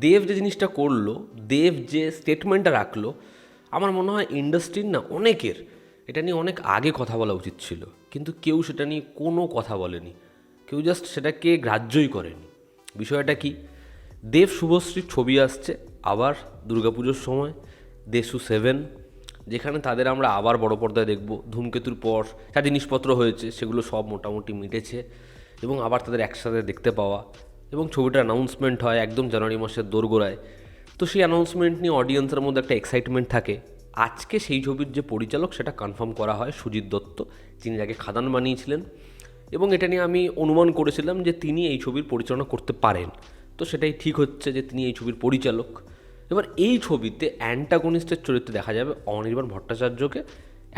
দেব যে জিনিসটা করলো, দেব যে স্টেটমেন্টটা রাখলো, আমার মনে হয় ইন্ডাস্ট্রির না অনেকের এটা নিয়ে অনেক আগে কথা বলা উচিত ছিল, কিন্তু কেউ সেটা নিয়ে কোনো কথা বলেনি, কেউ জাস্ট সেটাকে গ্রাহ্যই করেনি। বিষয়টা কি, দেব শুভশ্রীর ছবি আসছে আবার দুর্গাপুজোর সময়, দেশু 7, যেখানে তাদের আমরা আবার বড় পর্দায় দেখব। ধূমকেতুর পর যা জিনিসপত্র হয়েছে সেগুলো সব মোটামুটি মিটেছে এবং আবার তাদের একসাথে দেখতে পাওয়া, এবং ছবিটার অ্যানাউন্সমেন্ট হয় একদম জানুয়ারি মাসের দোরগোড়ায়। তো সেই অ্যানাউন্সমেন্ট নিয়ে অডিয়েন্সের মধ্যে একটা এক্সাইটমেন্ট থাকে। আজকে সেই ছবির যে পরিচালক সেটা কনফার্ম করা হয় সুজিত দত্ত, যিনি আগে খাদান বানিয়েছিলেন, এবং এটা নিয়ে আমি অনুমান করেছিলাম যে তিনি এই ছবির পরিচালনা করতে পারেন। তো সেটাই ঠিক হচ্ছে যে তিনি এই ছবির পরিচালক। এবার এই ছবিতে অ্যান্টাগনিস্টের চরিত্রে দেখা যাবে অনির্বাণ ভট্টাচার্যকে,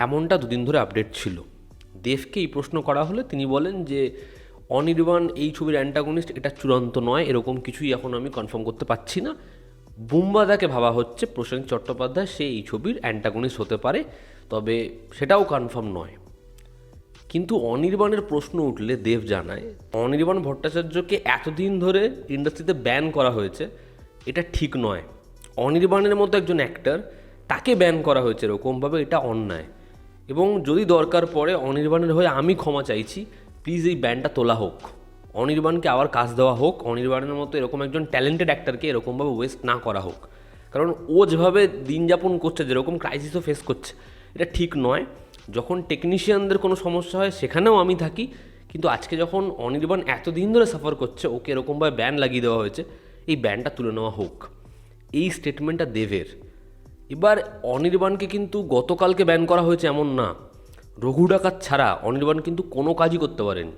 এমনটা দুদিন ধরে আপডেট ছিল। দেবকে এই প্রশ্ন করা হলে তিনি বলেন যে অনির্বাণ এই ছবির অ্যান্টাগনিস্ট, এটা চূড়ান্ত নয়, এরকম কিছুই এখন আমি কনফার্ম করতে পারছি না। বুম্বাদাকে ভাবা হচ্ছে, প্রসেনজিৎ চট্টোপাধ্যায়, সে এই ছবির অ্যান্টাগনিস্ট হতে পারে, তবে সেটাও কনফার্ম নয়। কিন্তু অনির্বাণের প্রশ্ন উঠলে দেব জানায় অনির্বাণ ভট্টাচার্যকে এতদিন ধরে ইন্ডাস্ট্রিতে ব্যান করা হয়েছে, এটা ঠিক নয়। অনির্বাণের মতো একজন অ্যাক্টর, তাকে ব্যান করা হয়েছে এরকমভাবে, এটা অন্যায়। এবং যদি দরকার পড়ে অনির্বাণের হয়ে আমি ক্ষমা চাইছি, প্লিজ এই ব্যানটা তোলা হোক, অনির্বাণকে আবার কাজ দেওয়া হোক, অনির্বাণের মতো এরকম একজন ট্যালেন্টেড অ্যাক্টরকে এরকমভাবে ওয়েস্ট না করা হোক। কারণ ও যেভাবে দিন যাপন করছে, যেরকম ক্রাইসিসও ফেস করছে, এটা ঠিক নয়। যখন টেকনিশিয়ানদের কোনো সমস্যা হয় সেখানেও আমি থাকি, কিন্তু আজকে যখন অনির্বাণ এতদিন ধরে সাফার করছে, ওকে এরকমভাবে ব্যান লাগিয়ে দেওয়া হয়েছে, এই ব্যানটা তুলে নেওয়া হোক। এই স্টেটমেন্টটা দেবের। এবার অনির্বাণকে কিন্তু গতকালকে ব্যান করা হয়েছে এমন না, রঘু ডাকাত ছাড়া অনির্বাণ কিন্তু কোনো কাজই করতে পারেনি।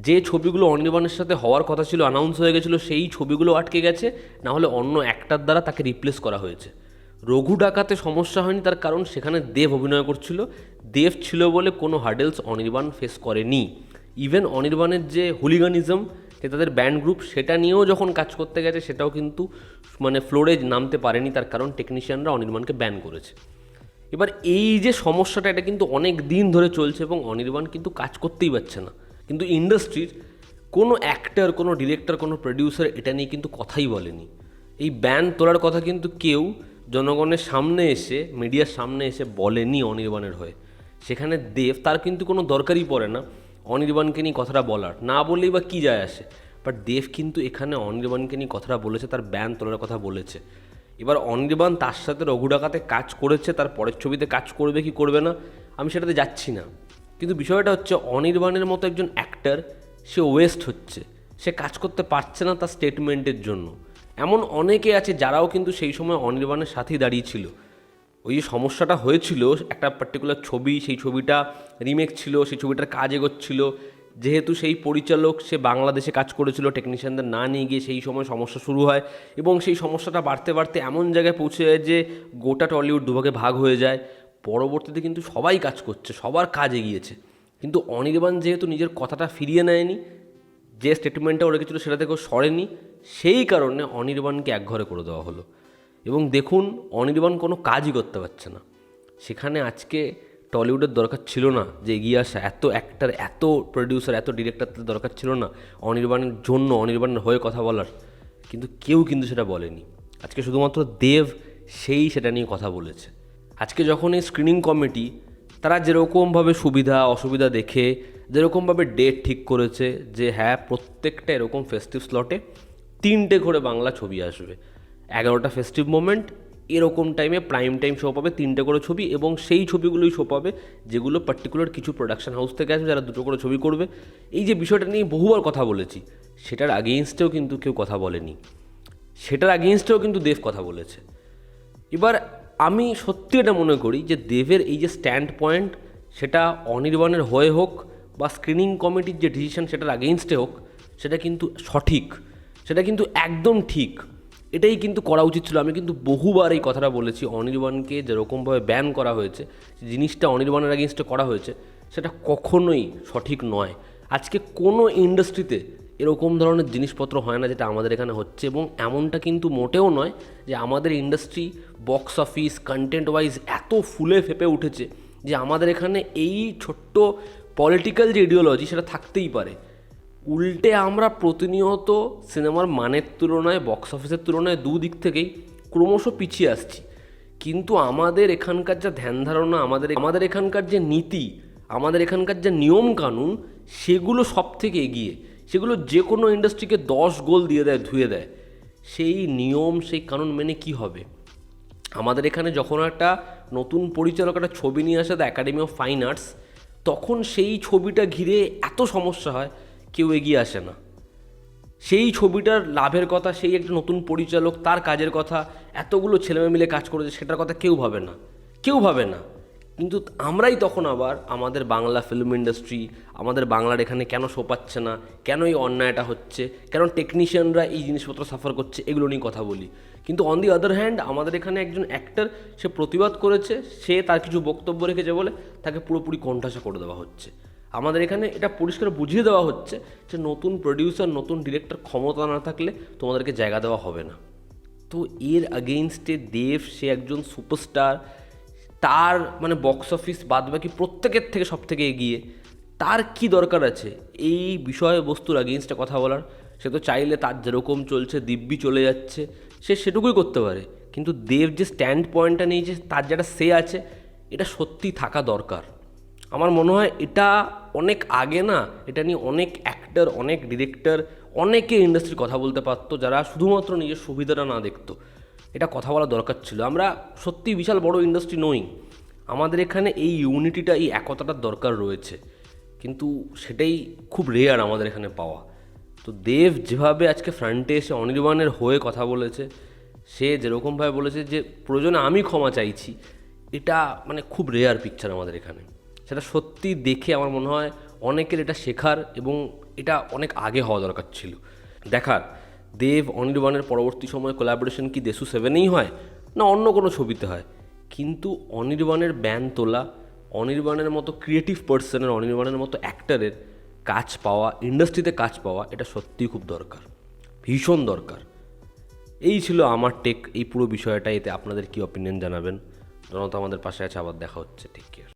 যে ছবিগুলো অনির্বাণের সাথে হওয়ার কথা ছিল, অ্যানাউন্স হয়ে গেছিলো, সেই ছবিগুলো আটকে গেছে, না হলে অন্য অ্যাক্টার দ্বারা তাকে রিপ্লেস করা হয়েছে। রঘু ডাকাতে সমস্যা হয়নি, তার কারণ সেখানে দেব অভিনয় করছিল, দেব ছিল বলে কোনো হার্ডেলস অনির্বাণ ফেস করেনি। ইভেন অনির্বাণের যে হুলিগানিজম, যে তাদের ব্যান্ড গ্রুপ, সেটা নিয়েও যখন কাজ করতে গেছে সেটাও কিন্তু মানে ফ্লোরে নামতে পারেনি, তার কারণ টেকনিশিয়ানরা অনির্বাণকে ব্যান করেছে। এবার এই যে সমস্যাটা, এটা কিন্তু অনেক দিন ধরে চলছে এবং অনির্বাণ কিন্তু কাজ করতেই পারছে না। কিন্তু ইন্ডাস্ট্রির কোনো অ্যাক্টর, কোনো ডিরেক্টর, কোনো প্রডিউসার এটা নিয়ে কিন্তু কথাই বলেনি। এই ব্যান তোলার কথা কিন্তু কেউ জনগণের সামনে এসে, মিডিয়ার সামনে এসে বলেনি অনির্বাণের হয়ে। সেখানে দেব, তার কিন্তু কোনো দরকারই পড়ে না অনির্বাণকে নিয়ে কথাটা বলার, না বললেই বা কী যায় আসে। বাট দেব কিন্তু এখানে অনির্বাণকে নিয়ে কথাটা বলেছে, তার ব্যান তোলার কথা বলেছে। এবার অনির্বাণ তার সাথে রঘু ডাকাতে কাজ করেছে, তার পরের ছবিতে কাজ করবে কি করবে না আমি সেটাতে যাচ্ছি না, কিন্তু বিষয়টা হচ্ছে অনির্বাণের মতো একজন অ্যাক্টর, সে ওয়েস্ট হচ্ছে, সে কাজ করতে পারছে না তার স্টেটমেন্টের জন্য। এমন অনেকে আছে যারাও কিন্তু সেই সময় অনির্বাণের সাথেই দাঁড়িয়েছিল। ওই যে সমস্যাটা হয়েছিল, একটা পার্টিকুলার ছবি, সেই ছবিটা রিমেক ছিল, সেই ছবিটার কাজ এগোচ্ছিল, যেহেতু সেই পরিচালক সে বাংলাদেশে কাজ করেছিল, টেকনিশিয়ানদের না নিয়ে গিয়ে সেই সময় সমস্যা শুরু হয়, এবং সেই সমস্যাটা বাড়তে বাড়তে এমন জায়গায় পৌঁছে যায় যে গোটা টলিউড দুভাগে ভাগ হয়ে যায়। পরবর্তীতে কিন্তু সবাই কাজ করছে, সবার কাজ এগিয়েছে, কিন্তু অনির্বাণ যেহেতু নিজের কথাটা ফিরিয়ে নেয়নি, যে স্টেটমেন্টটা ও রেখেছিল সেটা থেকেও সরেনি, সেই কারণে অনির্বাণকে একঘরে করে দেওয়া হলো। এবং দেখুন, অনির্বাণ কোনো কাজই করতে পারছে না। সেখানে আজকে টলিউডের দরকার ছিল না যে এগিয়ে আসা, এত অ্যাক্টার, এত প্রডিউসার, এত ডিরেক্টরদের দরকার ছিল না অনির্বাণের জন্য, অনির্বাণের হয়ে কথা বলার, কিন্তু কেউ কিন্তু সেটা বলেনি। আজকে শুধুমাত্র দেব সেই সেটা নিয়ে কথা বলেছে। আজকে যখন এই স্ক্রিনিং কমিটি, তারা যেরকমভাবে সুবিধা অসুবিধা দেখে যেরকমভাবে ডেট ঠিক করেছে যে হ্যাঁ প্রত্যেকটা এরকম ফেস্টিভ স্লটে 3টে করে বাংলা ছবি আসবে, 11টা ফেস্টিভ মোমেন্ট, এরকম টাইমে প্রাইম টাইম শো পাবে 3টে করে ছবি, এবং সেই ছবিগুলোই শো পাবে যেগুলো পার্টিকুলার কিছু প্রোডাকশন হাউস থেকে আসবে, যারা 2টো করে ছবি করবে। এই যে বিষয়টা নিয়ে বহুবার কথা বলেছি, সেটার আগেইনস্টেও কিন্তু কেউ কথা বলেনি, সেটার আগেইনস্টেও কিন্তু দেব কথা বলেছে। এবার আমি সত্যি এটা মনে করি যে দেবের এই যে স্ট্যান্ড পয়েন্ট, সেটা অনির্বাণের হয়ে হোক বা স্ক্রিনিং কমিটির যে ডিসিশন সেটার আগেইনস্টে হোক, সেটা কিন্তু সঠিক, সেটা কিন্তু একদম ঠিক, এটাই কিন্তু করা উচিত ছিল। আমি কিন্তু বহুবার এই কথাটা বলেছি, অনির্বাণকে যেরকমভাবে ব্যান করা হয়েছে, জিনিসটা অনির্বাণের আগেইনস্টে করা হয়েছে, সেটা কখনোই সঠিক নয়। আজকে কোনো ইন্ডাস্ট্রিতে এরকম ধরনের জিনিসপত্র হয় না যেটা আমাদের এখানে হচ্ছে, এবং এমনটা কিন্তু মোটেও নয় যে আমাদের industry box office content wise এত ফুলে ফেপে উঠেছে যে আমাদের এখানে এই ছোট্ট পলিটিক্যাল যে ইডিওলজি সেটা থাকতেই পারে। উল্টে আমরা প্রতিনিয়ত সিনেমার মানের তুলনায় বক্স অফিসের তুলনায় দুদিক থেকেই ক্রমশ পিছিয়ে আসছি। কিন্তু আমাদের এখানকার যা ধ্যান ধারণা, আমাদের এখানকার যে নীতি, আমাদের এখানকার যে নিয়ম কানুন, সেগুলো সব থেকে এগিয়ে। সেগুলো যে কোনো ইন্ডাস্ট্রিকে 10 গোল দিয়ে দেয়, ধুয়ে দেয়। সেই নিয়ম, সেই কানুন মেনে কি হবে? আমাদের এখানে যখন একটা নতুন পরিচালক একটা ছবি নিয়ে আসে the academy of fine arts, তখন সেই ছবিটা ঘিরে এত সমস্যা হয়, কেউ এগিয়ে আসে না। সেই ছবিটার লাভের কথা, সেই একটা নতুন পরিচালক, তার কাজের কথা, এতগুলো ছেলেমেয়ে মিলে কাজ করেছে, সেটার কথা কেউ ভাবে না, কেউ ভাবে না। কিন্তু আমরাই তখন আবার আমাদের বাংলা ফিল্ম ইন্ডাস্ট্রি, আমাদের বাংলার এখানে কেন শো পাচ্ছে না, কেন এই অন্যায়টা হচ্ছে, কেন টেকনিশিয়ানরা এই জিনিসপত্র সাফার করছে, এগুলো নিয়ে কথা বলি। কিন্তু অন দি আদার হ্যান্ড আমাদের এখানে একজন অ্যাক্টর, সে প্রতিবাদ করেছে, সে তার কিছু বক্তব্য রেখেছে বলে তাকে পুরোপুরি কোণঠাসা করে দেওয়া হচ্ছে। আমাদের এখানে এটা পরিষ্কার বুঝিয়ে দেওয়া হচ্ছে যে নতুন প্রডিউসার, নতুন ডিরেক্টর ক্ষমতা না থাকলে তোমাদেরকে জায়গা দেওয়া হবে না। তো এর আগেইনস্টে দেব, সে একজন সুপারস্টার, তার মানে বক্স অফিস বাদবাকি প্রত্যেকের থেকে সব থেকে এগিয়ে। তার কি দরকার আছে এই বিষয়বস্তুর আগেইনস্টে কথা বলার? সে তো চাইলে তার যেরকম চলছে দিব্যি চলে যাচ্ছে, সে সেটুকুই করতে পারে। কিন্তু দেব যে স্ট্যান্ড পয়েন্টটা নিয়েছে, তার যেটা সে আছে, এটা সত্যি থাকা দরকার। আমার মনে হয় এটা অনেক আগে না, এটা নিয়ে অনেক অ্যাক্টর, অনেক ডিরেক্টর, অনেকে ইন্ডাস্ট্রির কথা বলতে পারতো, যারা শুধুমাত্র নিজের সুবিধাটা না দেখতো। এটা কথা বলা দরকার ছিল। আমরা সত্যি বিশাল বড় ইন্ডাস্ট্রি নই, আমাদের এখানে এই ইউনিটিটা, এই একতাটার দরকার রয়েছে, কিন্তু সেটাই খুব রেয়ার আমাদের এখানে পাওয়া। তো দেব যেভাবে আজকে ফ্রন্টে এসে অনির্বাণের হয়ে কথা বলেছে, সে যেরকমভাবে বলেছে যে প্রয়োজনে আমি ক্ষমা চাইছি, এটা মানে খুব রেয়ার পিকচার আমাদের এখানে। সেটা সত্যি দেখে আমার মনে হয় অনেকের এটা শেখার, এবং এটা অনেক আগে হওয়া দরকার ছিল। দেখার দেব অনির্বাণের পরবর্তী সময়ে কোলাবোরেশন কি দেশু সেভেনেই হয় না অন্য কোনো ছবিতে হয়, কিন্তু অনির্বাণের ব্যান তোলা, অনির্বাণের মতো ক্রিয়েটিভ পার্সনের, অনির্বাণের মতো অ্যাক্টরের কাজ পাওয়া, ইন্ডাস্ট্রিতে কাজ পাওয়া, এটা সত্যিই খুব দরকার, ভীষণ দরকার। এই ছিল আমার টেক এই পুরো বিষয়টা। এতে আপনাদের কি অপিনিয়ন জানাবেন? জনতা আমাদের পাশে আছে, আবার দেখা হচ্ছে। Take care.